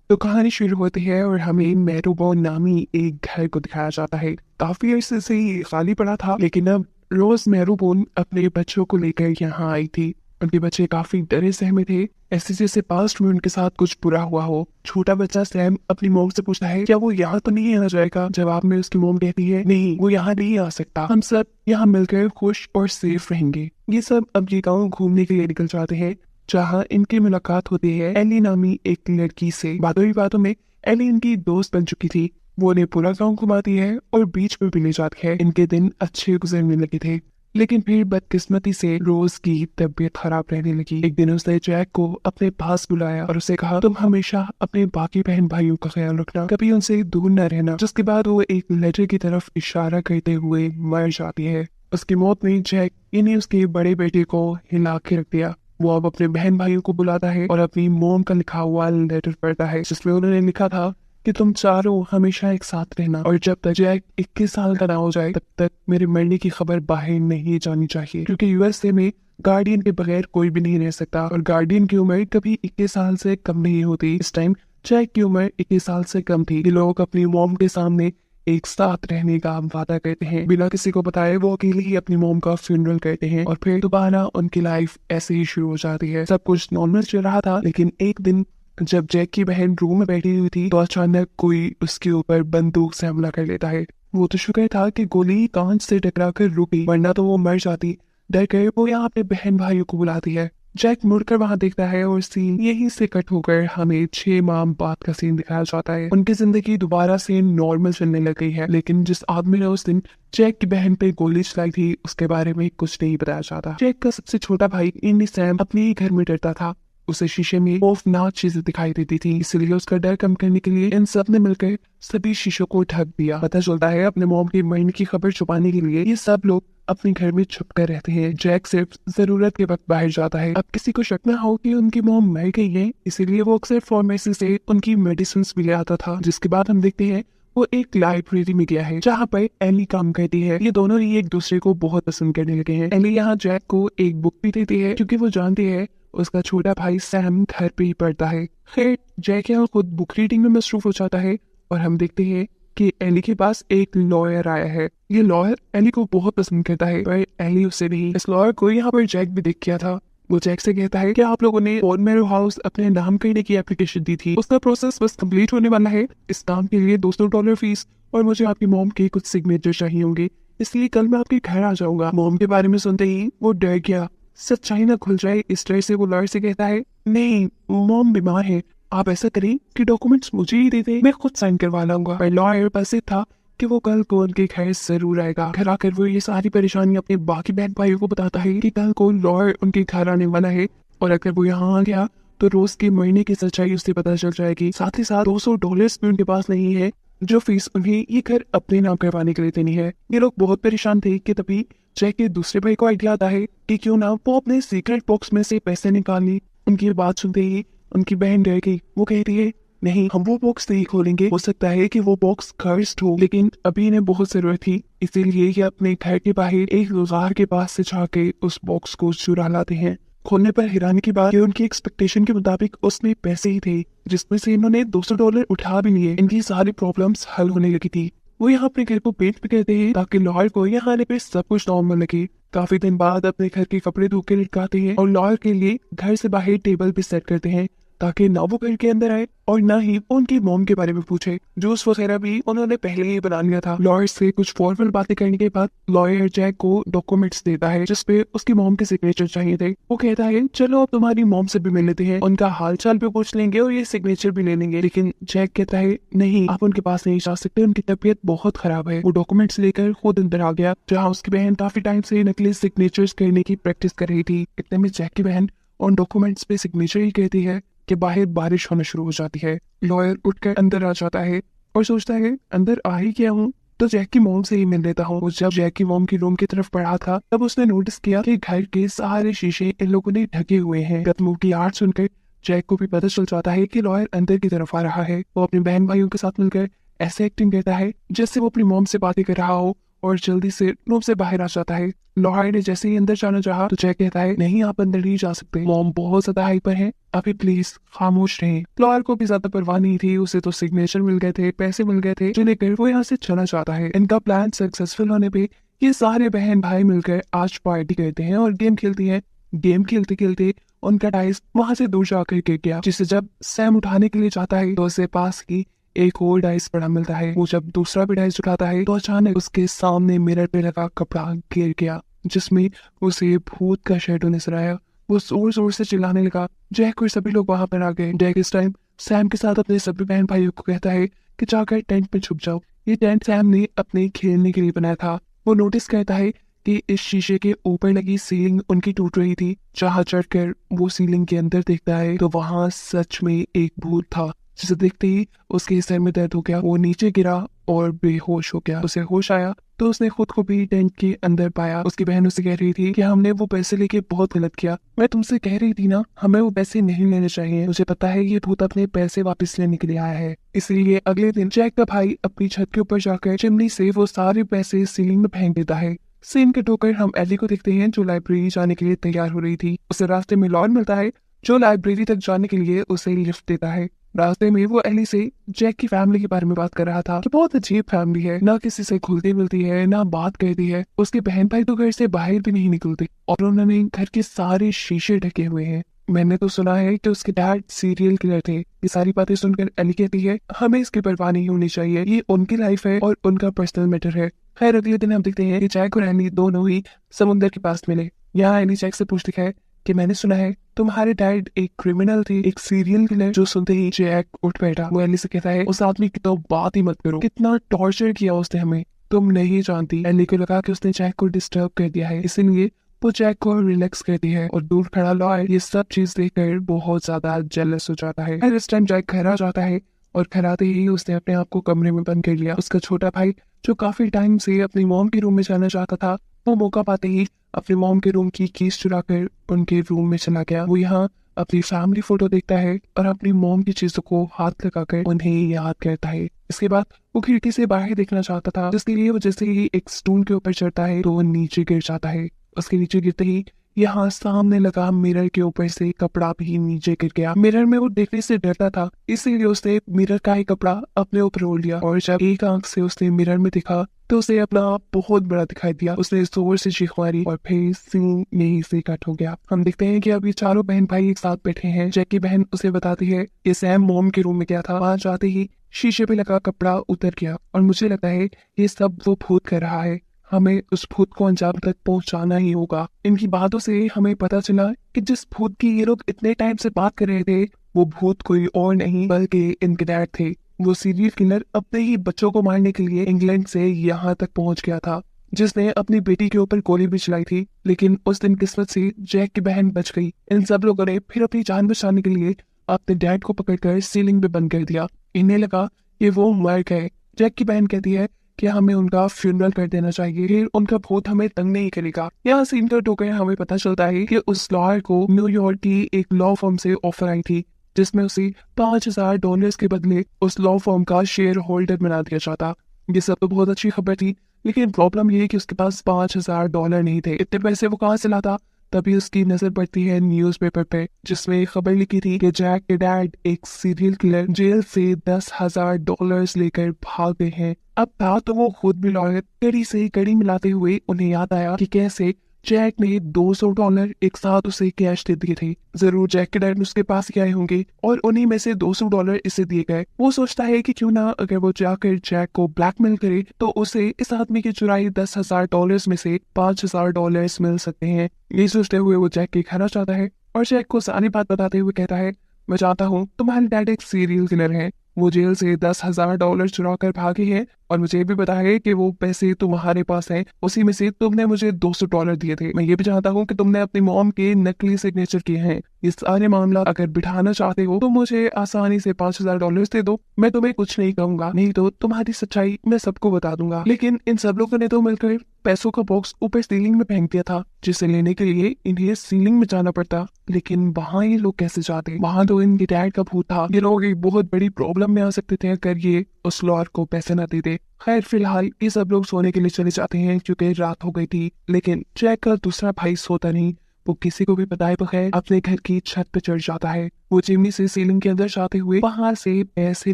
तो कहानी शुरू होती है और हमें मेरोबोन नामी एक घर को दिखाया जाता है। काफी अरसे से ये खाली पड़ा था, लेकिन अब रोज मेरोबोन अपने बच्चों को लेकर यहाँ आई थी। उनके बच्चे काफी डरे सहमे थे, ऐसे जैसे पास्ट में उनके साथ कुछ बुरा हुआ हो। छोटा बच्चा सैम अपनी मोम से पूछता है, क्या वो यहाँ तो नहीं आ जाएगा? जवाब में उसकी मोम कहती है, नहीं, वो यहाँ नहीं आ सकता। हम सब यहाँ मिलकर खुश और सेफ रहेंगे। ये सब अब ये गाँव घूमने के लिए निकल जाते हैं, जहाँ इनकी मुलाकात होती है एली नामी एक लड़की से। बातों ही बातों में एली इनकी दोस्त बन चुकी थी। वो उन्हें पूरा गांव घुमाती है और बीच में भी ले जाती है। इनके दिन अच्छे गुजरने लगे थे, लेकिन फिर बदकिस्मती से रोज की तबीयत खराब रहने लगी। एक दिन उसने जैक को अपने पास बुलाया और उसे कहा, तुम हमेशा अपने बाकी बहन भाइयों का ख्याल रखना, कभी उनसे दूर न रहना। जिसके बाद वो एक लेटर की तरफ इशारा करते हुए मर जाती है। उसकी मौत ने जैक यानी उसके बड़े बेटे को हिला के रख दिया। वो अब अपने बहन भाइयों को बुलाता है और अपनी मोम का लिखा हुआ लेटर पढ़ता है, जिसमें उन्होंने लिखा था कि तुम चारों हमेशा एक साथ रहना और जब तक जैक 21 साल का ना हो जाए तब तक मेरे मरने की खबर बाहर नहीं जानी चाहिए, क्योंकि यूएसए में गार्डियन के बगैर कोई भी नहीं रह सकता और गार्डियन की उम्र कभी 21 साल से कम नहीं होती। इस टाइम जैक की उम्र 21 साल से कम थी। ये लोग अपनी मोम के सामने एक साथ रहने का वादा करते हैं। बिना किसी को बताए वो अकेले ही अपनी मोम का फ्यूनरल करते हैं और फिर दोबारा उनकी लाइफ ऐसे ही शुरू हो जाती है। सब कुछ नॉर्मल चल रहा था, लेकिन एक दिन जब जैक की बहन रूम में बैठी हुई थी तो अचानक कोई उसके ऊपर बंदूक से हमला कर लेता है। वो तो शुक्र था कि गोली कांच से टकरा कर रुकी, वरना तो वो मर जाती। डर कर वो यहाँ अपने बहन भाइयों को बुलाती है। जैक मुड़कर वहां देखता है और सीन यहीं से कट होकर हमें 6 माह बाद का सीन दिखाया जाता है। उनकी जिंदगी दोबारा से नॉर्मल चलने लग गई है, लेकिन जिस आदमी ने उस दिन जैक की बहन पे गोली चलाई थी उसके बारे में कुछ नहीं बताया जाता। जैक का सबसे छोटा भाई यानी सैम अपने ही घर में डरता था। उसे शीशे में खौफनाक चीजें दिखाई देती थी, इसलिए उसका डर कम करने के लिए इन सब ने मिलकर सभी शीशों को ढक दिया। पता चलता है अपने मॉम की मरने की खबर छुपाने के लिए ये सब लोग अपने घर में छुप कर रहते हैं। जैक सिर्फ जरूरत के वक्त बाहर जाता है। अब किसी को शक न हो कि उनकी मॉम मर गई है, इसीलिए वो अक्सर फार्मेसी से उनकी मेडिसिन भी ले आता था। जिसके बाद हम देखते हैं वो एक लाइब्रेरी में गया है जहाँ पर एली काम करती है। ये दोनों ही एक दूसरे को बहुत पसंद करने लगे हैं। एली यहाँ जैक को एक बुक भी देती है, क्योंकि वो जानती है उसका छोटा भाई सैम घर पे ही पढ़ता है। खैर जैक यहाँ खुद बुक रीडिंग में मसरूफ हो जाता है और हम देखते हैं कि एली के पास एक लॉयर आया है। ये लॉयर एली को बहुत पसंद करता है, पर एली उससे नहीं। इस लॉयर को यहाँ पर जैक भी देख किया था। वो जैक से कहता है कि आप लोगों ने बोन मैरो हाउस अपने नाम करने की एप्लीकेशन दी थी, उसका प्रोसेस बस कंप्लीट होने वाला है। इस काम के लिए $200 फीस और मुझे आपकी मॉम के कुछ सिग्नेचर चाहिए होंगे, इसलिए कल मैं आपके घर आ जाऊंगा। मॉम के बारे में सुनते ही वो डर गया। सच्चाई ना खुल जाए इस तरह से वो लॉयर से कहता है, नहीं, मॉम बीमार है, आप ऐसा करें कि डॉक्यूमेंट्स मुझे ही दे दें, मैं खुद साइन करवा लाऊंगा। पर लॉयर बस ये था कि वो कल को उनके घर जरूर आएगा। घर आकर वो ये सारी परेशानी अपने बाकी बहन भाइयों को बताता है कि कल को लॉयर उनके घर आने वाला है और अगर वो यहाँ आ गया तो रोज के महीने की सच्चाई उससे पता चल जाएगी। साथ ही साथ $200 भी उनके पास नहीं है, जो फीस उन्हें ये घर अपने नाम करवाने के लिए देनी है। ये लोग बहुत परेशान थे कि तभी जैक के दूसरे भाई को आइडिया आता है कि क्यों ना वो अपने सीक्रेट बॉक्स में से पैसे निकाल ली। उनकी बात सुनते ही उनकी बहन डर गई। वो कहती है, नहीं, हम वो बॉक्स नहीं खोलेंगे, हो सकता है कि वो बॉक्स कर्स्ड हो, लेकिन अभी इन्हें बहुत जरूरत थी, इसीलिए ये अपने घर के बाहर एक गार के पास से जाके उस बॉक्स को चुरा लाते हैं। खोलने पर हैरानी की बात, उनकी एक्सपेक्टेशन के मुताबिक उसमें पैसे ही थे, जिसमें से इन्होंने $200 उठा भी लिए। इनकी सारी प्रॉब्लम्स हल होने लगी थी। वो यहाँ अपने घर को पेंट भी करते हैं ताकि लॉयर को यहाँ आने पे सब कुछ नॉर्मल लगे। काफी दिन बाद अपने घर के कपड़े धो के लटकाते हैं और लॉयर के लिए घर से बाहर टेबल भी सेट करते हैं ताकि ना वो घर के अंदर आए और ना ही उनकी मॉम के बारे में पूछे। जूस वगैरह भी उन्होंने पहले ही बना लिया था। लॉयर से कुछ फॉर्मल बातें करने के बाद लॉयर जैक को डॉक्यूमेंट्स देता है जिसपे उसकी मॉम के सिग्नेचर चाहिए थे। वो कहता है, चलो अब तुम्हारी मॉम से भी मिल लेते हैं, उनका हाल चाल भी पूछ लेंगे और ये सिग्नेचर भी ले लेंगे। लेकिन जैक कहता है, नहीं, आप उनके पास नहीं जा सकते, उनकी तबीयत बहुत खराब है। वो डॉक्यूमेंट्स लेकर खुद अंदर आ गया, जहाँ उसकी बहन काफी टाइम से नकली सिग्नेचर्स करने की प्रैक्टिस कर रही थी। इतने में जैक की बहन उन डॉक्यूमेंट्स पे सिग्नेचर ही कहती है कि बाहर बारिश होना शुरू हो जाती है। लॉयर उठकर अंदर आ जाता है और सोचता है, अंदर आ ही गया हूँ तो जैक की मॉम से ही मिल लेता हूँ। जब जैक की मॉम की रूम की तरफ बढ़ा था तब उसने नोटिस किया कि घर के सारे शीशे इन लोगों ने ढके हुए हैं। कदमों की आवाज सुनकर जैक को भी पता चल जाता है कि लॉयर अंदर की तरफ आ रहा है। वो अपने बहन भाइयों के साथ मिलकर ऐसे एक्टिंग करता है जैसे वो अपनी मॉम से बातें कर रहा हो और जल्दी से रूम से बाहर आ जाता है। लॉयड ने जैसे ही अंदर जाना चाहा तो जैक कहता है नहीं, आप अंदर नहीं जा सकते, मॉम बहुत ज्यादा हाइपर है, अभी प्लीज खामोश रहें। लॉयर को भी ज्यादा परवाह नहीं थी, उसे तो सिग्नेचर मिल गए थे, पैसे मिल गए थे, जिन्हें कर वो यहाँ से चला जाता है। इनका प्लान सक्सेसफुल होने पे ये सारे बहन भाई मिलकर आज पार्टी करते हैं और गेम खेलती हैं। गेम खेलते खेलते उनका डाइस वहां से दूर जाकर गिर गया, जिसे जब सैम उठाने के लिए जाता है तो उसे पास की एक और डाइस बड़ा मिलता है। वो जब दूसरा भी डाइस उठाता है तो अचानक उसके सामने मिरर पे लगा कपड़ा गिर गया, जिसमें उसे भूत का शैडो नजर आया। वो जोर जोर से चिल्लाने लगा। जैक और सभी लोग वहां पर आ गए। जैक इस टाइम सैम के साथ अपने सभी बहन भाइयों को कहता है कि जाकर टेंट में छुप जाओ। ये टेंट सैम ने अपने खेलने के लिए बनाया था। वो नोटिस करता है कि इस शीशे के ऊपर लगी सीलिंग उनकी टूट रही थी। जहाँ चढ़कर वो सीलिंग के अंदर देखता है तो वहां सच में एक भूत था, जिसे देखते ही उसके सर में दर्द हो गया। वो नीचे गिरा और बेहोश हो गया। उसे होश आया तो उसने खुद को भी टेंट के अंदर पाया। उसकी बहन उसे कह रही थी कि हमने वो पैसे लेके बहुत गलत किया। मैं तुमसे कह रही थी ना, हमें वो पैसे नहीं लेने चाहिए। मुझे पता है ये भूत अपने पैसे वापस लेने के लिए आया है। इसलिए अगले दिन जैक का भाई अपनी छत के ऊपर जाकर चिमनी से वो सारे पैसे सीलिंग में फेंक देता है। सीन के टोकर हम एली को देखते हैं, जो लाइब्रेरी जाने के लिए तैयार हो रही थी। उसे रास्ते में लॉन मिलता है, जो लाइब्रेरी तक जाने के लिए उसे लिफ्ट देता है। रास्ते में वो एली से जैक की फैमिली के बारे में बात कर रहा था कि बहुत अजीब फैमिली है, ना किसी से घुलती मिलती है, ना बात करती है। उसके बहन भाई तो घर से बाहर भी नहीं निकलते और उन्होंने घर के सारे शीशे ढके हुए हैं। मैंने तो सुना है कि उसके डैड सीरियल किलर थे। ये सारी बातें सुनकर एली कहती है हमें इसकी परवाह नहीं होनी चाहिए, ये उनकी लाइफ है और उनका पर्सनल मैटर है। खैर अगले दिन हम देखते हैं कि जैक और एली दोनों ही समुद्र के पास मिले। यहाँ एली जैक से पूछती है कि मैंने सुना है तुम्हारे डैड एक क्रिमिनल थे, एक सीरियल किलर। जो सुनते ही जैक उठ बैठा। वो एली से कहता है उस आदमी की तो बात ही मत करो, कितना टॉर्चर किया उसने हमें, तुम नहीं जानती। एली को लगा कि उसने जैक को डिस्टर्ब कर दिया है, इसीलिए वो जैक को रिलैक्स करती है और दूर खड़ा लॉयर ये सब चीज देखकर बहुत ज्यादा जेलस हो जाता है। इस टाइम जैक घर आ जाता है और घर आते ही उसने अपने आप को कमरे में बंद कर लिया। उसका छोटा भाई जो काफी टाइम से अपनी मॉम के रूम में जाना चाहता था, वो मौका पाते ही अपनी मॉम के रूम की कीज चुराकर उनके रूम में चला गया। वो यहाँ अपनी फैमिली फोटो देखता है और अपनी मॉम की चीजों को हाथ लगाकर उन्हें याद करता है। इसके बाद वो खिड़की से बाहर देखना चाहता था, जिसके लिए वो जैसे ही एक स्टूल के ऊपर चढ़ता है तो वो नीचे गिर जाता है। उसके नीचे गिरते ही यहाँ सामने लगा मिरर के ऊपर से कपड़ा भी नीचे गिर गया। मिरर में वो देखने से डरता था, इसीलिए उसने मिरर का ही कपड़ा अपने ऊपर ओढ़ लिया और जब एक आंख से उसने मिरर में देखा तो उसे अपना आप बहुत बड़ा दिखाई दिया। उसने जोर से चीख मारी और फिर सीन यहीं से कट हो गया। हम देखते हैं कि अब ये चारों बहन भाई एक साथ बैठे हैं। जैक की बहन उसे बताती है कि सैम मॉम के रूम में गया था, वहां जाते ही शीशे पे लगा कपड़ा उतर गया और मुझे लगता है ये सब वो भूत कर रहा है। हमें उस भूत को अंजाम तक पहुंचाना ही होगा। इनकी बातों से हमें पता चला कि जिस भूत की ये लोग इतने टाइम से बात कर रहे थे, वो भूत कोई और नहीं बल्कि इनके डैड थे। वो सीरियल किलर अपने ही बच्चों को मारने के लिए इंग्लैंड से यहाँ तक पहुंच गया था, जिसने अपनी बेटी के ऊपर गोली भी चलाई थी। लेकिन उस दिन किस्मत से जैक की बहन बच गई। इन सब लोगों ने फिर अपनी जान बचाने के लिए अपने डैड को पकड़कर सीलिंग में बंद कर दिया। इन्हें लगा कि वो मर गए। जैक की बहन कहती है कि हमें उनका फ्यूनरल कर देना चाहिए, फिर उनका भूत हमें तंग नहीं करेगा। यहाँ सीन कट होकर हमें पता चलता है कि उस लॉयर को न्यूयॉर्क की एक लॉ फर्म से ऑफर आई थी, जिसमें उसे $5,000 के बदले उस लॉ फर्म का शेयर होल्डर बना दिया जाता। ये सब तो बहुत अच्छी खबर थी, लेकिन प्रॉब्लम ये है कि उसके पास $5,000 नहीं थे। इतने पैसे वो कहाँ से लाता? तभी उसकी नजर पड़ती है न्यूज़पेपर पे, जिसमें खबर लिखी थी कि जैक के डैड एक सीरियल किलर जेल से $10,000 लेकर भाग गए हैं। अब था तो वो खुद भी लॉयर। कड़ी से कड़ी मिलाते हुए उन्हें याद आया कि कैसे जैक ने $200 एक साथ उसे कैश दे दिए थे। जरूर जैक के डैड उसके पास ही आए होंगे और उन्हीं में से $200 इसे दिए गए। वो सोचता है कि क्यों ना अगर वो जाकर जैक को ब्लैकमेल करे तो उसे इस आदमी के चुराए $10,000 में से $5,000 मिल सकते हैं। ये सोचते हुए वो जैक के घर आ जाता है और जैक को सारी बात बताते हुए कहता है मैं चाहता हूँ तुम्हारे डैड एक सीरियल किलर है, वो जेल से $10,000 चुरा कर भागे हैं और मुझे भी पता है कि वो पैसे तुम्हारे पास हैं, उसी में से तुमने मुझे $200 दिए थे। मैं ये भी चाहता हूँ कि तुमने अपनी मॉम के नकली सिग्नेचर किए हैं। ये सारे मामला अगर बिठाना चाहते हो तो मुझे आसानी से $5,000 दे दो, मैं तुम्हें कुछ नहीं कहूंगा, नहीं तो तुम्हारी सच्चाई मैं सबको बता दूंगा। लेकिन इन सब लोगों ने तो मिलकर पैसों का बॉक्स ऊपर सीलिंग में फेंक दिया था, जिसे लेने के लिए इन्हें सीलिंग में जाना पड़ता। लेकिन वहाँ ये लोग कैसे जाते? वहाँ तो इनके डैड का भूत था। ये लोग एक बहुत बड़ी प्रॉब्लम में आ सकते थे अगर ये उस लॉर्ड को पैसे न देते। खैर फिलहाल ये सब लोग सोने के लिए चले जाते हैं क्योंकि रात हो गई थी। लेकिन जैक का दूसरा भाई सोता नहीं। वो किसी को भी बताए बगैर अपने घर की छत पे चढ़ जाता है। वो चिमनी से सीलिंग के अंदर जाते हुए बाहर से पैसे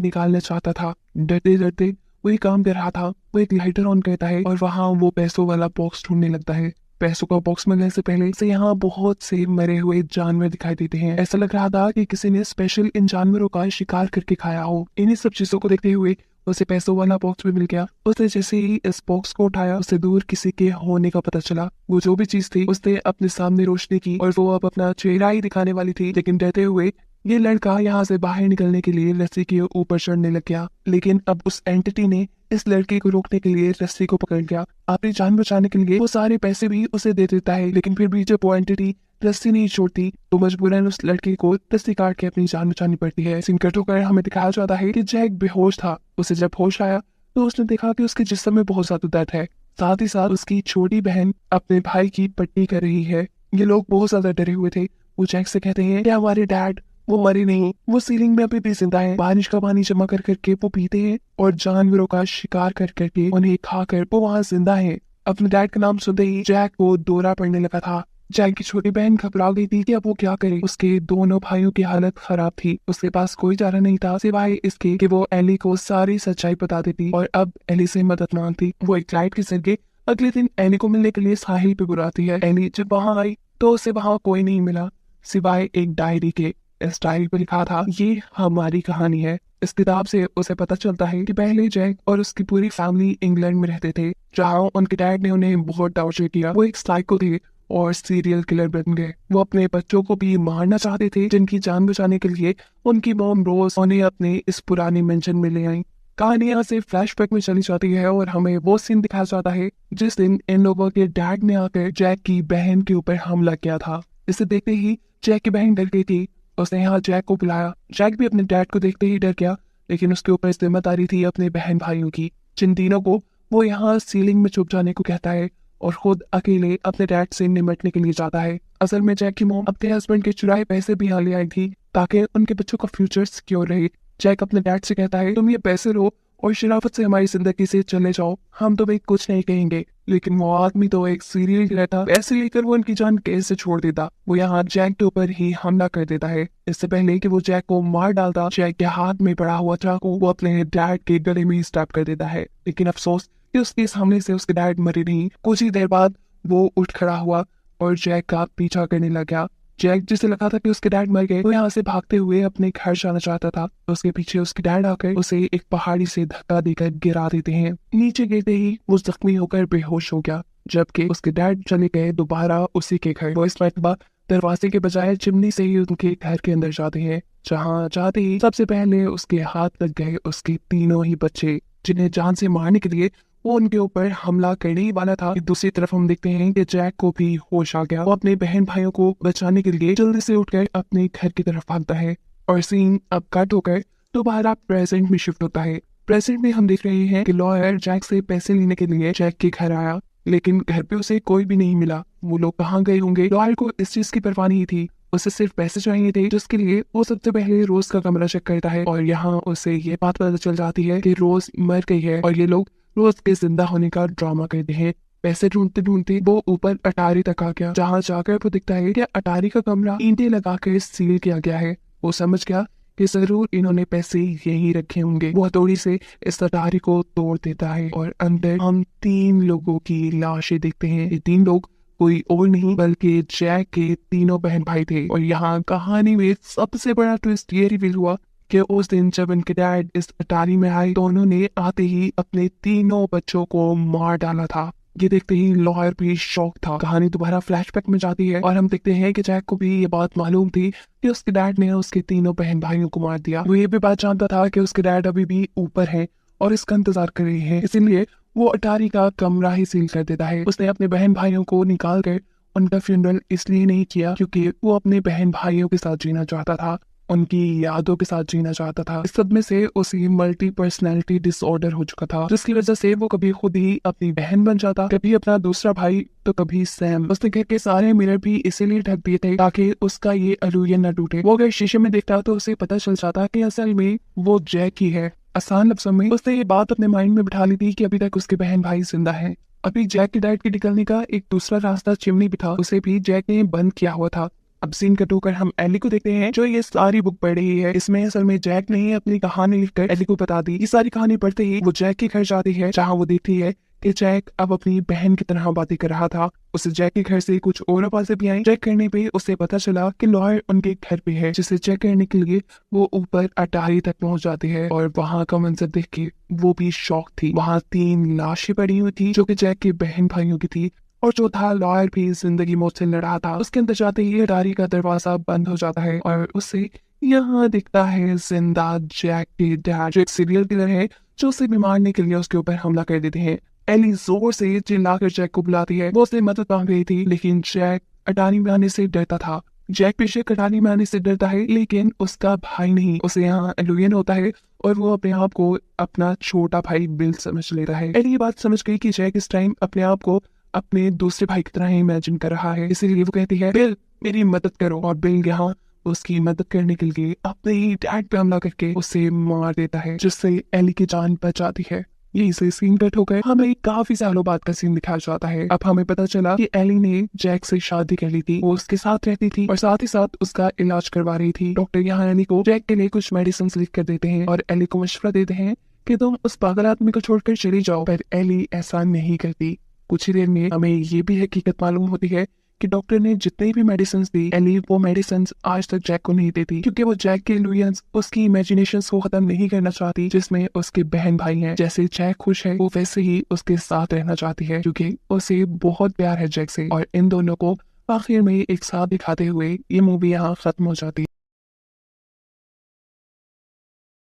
निकालना चाहता था। डरते डरते वही काम कर रहा था। वो एक लाइटर ऑन करता है और वहाँ वो पैसों वाला बॉक्स ढूंढने लगता है। पैसों का बॉक्स मिलने से पहले से यहाँ बहुत से मरे हुए जानवर दिखाई देते हैं। ऐसा लग रहा था कि किसी ने स्पेशल इन जानवरों का शिकार करके खाया हो। इन्हीं सब चीजों को देखते हुए उसे पैसों वाला बॉक्स भी मिल गया। उसने जैसे ही इस बॉक्स को उठाया, उसे दूर किसी के होने का पता चला। वो जो भी चीज थी उसने अपने सामने रोशनी की और वो अब अपना चेहरा ही दिखाने वाली थी। लेकिन डरते हुए ये लड़का यहाँ से बाहर निकलने के लिए रस्सी के ऊपर चढ़ने लग गया। लेकिन अब उस एंटिटी ने इस लड़के को रोकने के लिए रस्सी को पकड़ लिया। अपनी जान बचाने के लिए वो सारे पैसे भी उसे दे देता है। लेकिन फिर भी जब वो एंटिटी रस्सी नहीं छोड़ती तो मजबूरन उस लड़के को रस्सी काट के अपनी जान बचानी पड़ती है। सीन कट होकर हमें दिखाया जाता है कि जैक बेहोश था। उसे जब होश आया तो उसने देखा कि उसके जिस्म में बहुत ज्यादा दर्द है। साथ ही साथ उसकी छोटी बहन अपने भाई की पट्टी कर रही है। ये लोग बहुत ज्यादा डरे हुए थे। वो जैक से कहते हैं कि हमारे डैड वो मरे नहीं, वो सीलिंग में अभी भी जिंदा है। बारिश का पानी जमा कर करके वो पीते हैं और जानवरों का शिकार कर करके उन्हें खाकर वो वहाँ जिंदा है। अपने डैड का नाम सुनते ही जैक को दौरा पड़ने लगा था। जैक की छोटी बहन घबरा गई थी कि अब वो क्या करे। उसके दोनों भाइयों की हालत खराब थी। उसके पास कोई चारा नहीं था सिवाय इसके कि वो एली को सारी सच्चाई बता देती और अब एली से मदद मांगती। वो एक फ्लाइट के जरिए अगले दिन एली को मिलने के लिए साहिल पे बुलाती है। एली जब वहाँ आई तो उसे वहाँ कोई नहीं मिला सिवाय एक डायरी के। इस डायरी पर लिखा था, ये हमारी कहानी है। इस किताब से उसे पता चलता है कि पहले जैक और उसकी पूरी फैमिली इंग्लैंड में रहते थे, जहाँ उनके डैड ने उन्हें बहुत टॉर्चर किया। वो एक साइको थे और सीरियल किलर बन गए। वो अपने बच्चों को भी मारना चाहते थे, जिनकी जान बचाने के लिए उनकी मॉम रोज उन्हें अपने इस पुराने मेंशन में ले आई। कहानी यहाँ से फ्लैशबैक में चली जाती है और हमें वो सीन दिखाया जाता है जिस दिन इन लोगों के डैड ने आकर जैक की बहन के ऊपर हमला किया था। इसे देखते ही जैक की बहन डर गई थी। उसने यहाँ जैक को बुलाया। जैक भी अपने डैड को देखते ही डर गया, लेकिन उसके ऊपर जिम्मेदारी थी अपने बहन भाइयों की, जिन तीनों को वो यहाँ सीलिंग में छुप जाने को कहता है और खुद अकेले अपने डैड से निपटने के लिए जाता है। असल में जैक की मॉम अपने हस्बैंड के चुराए पैसे भी यहाँ ले आई थी ताकि उनके बच्चों का फ्यूचर सिक्योर रहे। जैक अपने डैड से कहता है, तुम ये पैसे लो और शराफत से हमारी जिंदगी से चले जाओ, हम तुम्हें कुछ नहीं कहेंगे। लेकिन वो आदमी तो एक सीरियल किलर था। पैसे लेकर वो उनकी जान कैसे छोड़ देता। वो यहाँ जैक के ऊपर ही हमला कर देता है। इससे पहले कि वो जैक को मार डालता, जैक के हाथ में पड़ा हुआ चाकू वो अपने डैड के गले में स्टैब कर देता है। लेकिन अफसोस कि उसके इस हमले से उसके डैड मरे नहीं। कुछ ही देर बाद वो उठ खड़ा हुआ और जैक का पीछा करने लग गया। जैक जिसे लगा था कि उसके डैड मर गए, वो यहाँ से भागते हुए अपने घर जाना चाहता था। उसके पीछे उसके डैड आकर उसे एक पहाड़ी से धक्का देकर गिरा देते हैं। नीचे गिरते ही वो जख्मी होकर बेहोश हो गया, जबकि उसके डैड चले गए दोबारा उसी के घर। वो इस मरतबा दरवाजे के बजाय चिमनी से ही उनके घर के अंदर जाते हैं, जहाँ जाते ही सबसे पहले उसके हाथ लग गए उसके तीनों ही बच्चे, जिन्हें जान से मारने के लिए वो उनके ऊपर हमला करने ही वाला था। दूसरी तरफ हम देखते हैं कि जैक को भी होश आ गया। वो अपने बहन भाइयों को बचाने के लिए जल्दी से उठकर अपने घर की तरफ भागता है और सीन अब कट होकर दोबारा प्रेजेंट में शिफ्ट होता है। प्रेजेंट में हम देख रहे हैं कि लॉयर जैक से पैसे लेने के लिए जैक के घर आया, लेकिन घर पे उसे कोई भी नहीं मिला। वो लोग कहाँ गए होंगे? लॉयर को इस चीज की परवाह नहीं थी। उसे सिर्फ पैसे चाहिए थे, जिसके लिए वो सबसे पहले रोज का कमरा चेक करता है और यहाँ उसे ये बात पता चल जाती है कि रोज मर गई है और ये लोग रोज के जिंदा होने का ड्रामा करते हैं। पैसे ढूंढते ढूंढते वो ऊपर अटारी तक आ गया, जहाँ जाकर वो दिखता है कि अटारी का कमरा ईंटें लगाकर सील किया गया है। वो समझ गया कि जरूर इन्होंने पैसे यही रखे होंगे। वो हथौड़ी से इस अटारी को तोड़ देता है और अंदर हम 3 लोगों की लाशें देखते हैं। ये 3 लोग कोई और नहीं बल्कि जैक के तीनों बहन भाई थे। और यहाँ कहानी में सबसे बड़ा ट्विस्ट ये रिवील हुआ कि उस दिन जब इनके डैड इस अटारी में आए तो उन्होंने आते ही अपने तीनों बच्चों को मार डाला था। ये देखते ही लॉयर भी शॉक था। कहानी दोबारा फ्लैशबैक में जाती है और हम देखते हैं कि जैक को भी ये बात मालूम थी कि उसके डैड ने उसके तीनों बहन भाइयों को मार दिया। वो ये भी बात जानता था कि उसके डैड अभी भी ऊपर हैं और इसका इंतजार कर रहे हैं, इसीलिए वो अटारी का कमरा ही सील कर देता है। उसने अपने बहन भाइयों को निकाल कर उनका फ्यूनरल इसलिए नहीं किया क्योंकि वो अपने बहन भाइयों के साथ जीना चाहता था। उनकी यादों के साथ जीना चाहता था। इस सदमे से उसे मल्टी पर्सनैलिटी डिसऑर्डर हो चुका था, जिसकी वजह से वो कभी खुद ही अपनी बहन बन जाता, कभी अपना दूसरा भाई तो कभी सैम। उसने घर के सारे मिरर भी इसीलिए ढक दिए थे ताकि उसका ये इल्यूजन न टूटे। वो अगर शीशे में देखता तो उसे पता चल जाता कि असल में वो जैक ही है। आसान लफ्जों में उसने ये बात अपने माइंड में बिठा ली थी कि अभी तक उसके बहन भाई जिंदा है। अभी जैक की डाइट के निकलने का एक दूसरा रास्ता चिमनी भी था, उसे भी जैक ने बंद किया हुआ था। अब सीन कट होकर हम एली को देखते हैं, जो ये सारी बुक पढ़ रही है। इसमें असल में जैक ने अपनी कहानी लिखकर एली को बता दी। ये सारी कहानी पढ़ते ही वो जैक के घर जाती है, जहाँ वो देखती है कि जैक अब अपनी बहन की तरह बातें कर रहा था। उसे जैक के घर से कुछ और आवाजें भी आई। चेक करने पे उसे पता चला कि लॉयर उनके घर पे है, जिसे चेक करने के लिए वो ऊपर अटारी तक पहुंच जाती है और वहां का मंजर देख के वो भी शॉक थी। वहां 3 लाशें पड़ी हुई थी जो कि जैक के बहन भाइयों की थी, और चौथा लॉयर भी जिंदगी मौत से लड़ रहा था। उसके अंदर जाते ही अटारी का दरवाजा बंद हो जाता है और उसे यहाँ दिखता है जिंदा जैक के डैड, जो एक सीरियल किलर है, जो उसे मारने के लिए उसके ऊपर हमला कर देते हैं। एली जोर से चिल्लाकर जैक को बुलाती है। वो उससे मदद मांग रही थी, लेकिन जैक अटारी में आने से डरता था। जैक बेशक अटारी में आने से डरता है, लेकिन उसका भाई नहीं। उसे यहाँ एलुयन होता है और वो अपने आप को अपना छोटा भाई बिल समझ लेता है। एली ये बात समझ गई कि जैक इस टाइम अपने आप को अपने दूसरे भाई की तरह इमेजिन कर रहा है, इसीलिए वो कहती है, बिल मेरी मदद करो। और बिल यहाँ उसकी मदद करने के लिए अपने ही डैड पे हमला करके उसे मार देता है, जिससे एली की जान बच जाती है। यही से सीन कट होकर हमें काफी सालों बाद का सीन दिखाया जाता है। अब हमें पता चला कि एली ने जैक से शादी कर ली थी, वो उसके साथ रहती थी और साथ ही साथ उसका इलाज करवा रही थी। डॉक्टर यहाँ एली को जैक के लिए कुछ मेडिसिन लिख कर देते हैं और एली को मशवरा देते हैं कि तुम उस पागल आदमी को छोड़कर चली जाओ, पर एली ऐसा नहीं करती। कुछ ही देर में हमें ये भी हकीकत मालूम होती है कि डॉक्टर ने जितनी भी मेडिसिन दी, एली वो मेडिसिन आज तक जैक को नहीं देती, क्योंकि वो जैक के इल्यूजन्स, उसकी इमेजिनेशंस को खत्म नहीं करना चाहती, जिसमें उसके बहन भाई हैं। जैसे जैक खुश है, वो वैसे ही उसके साथ रहना चाहती है, क्योंकि उसे बहुत प्यार है जैक से। और इन दोनों को आखिर में एक साथ दिखाते हुए ये मूवी यहाँ खत्म हो जाती है।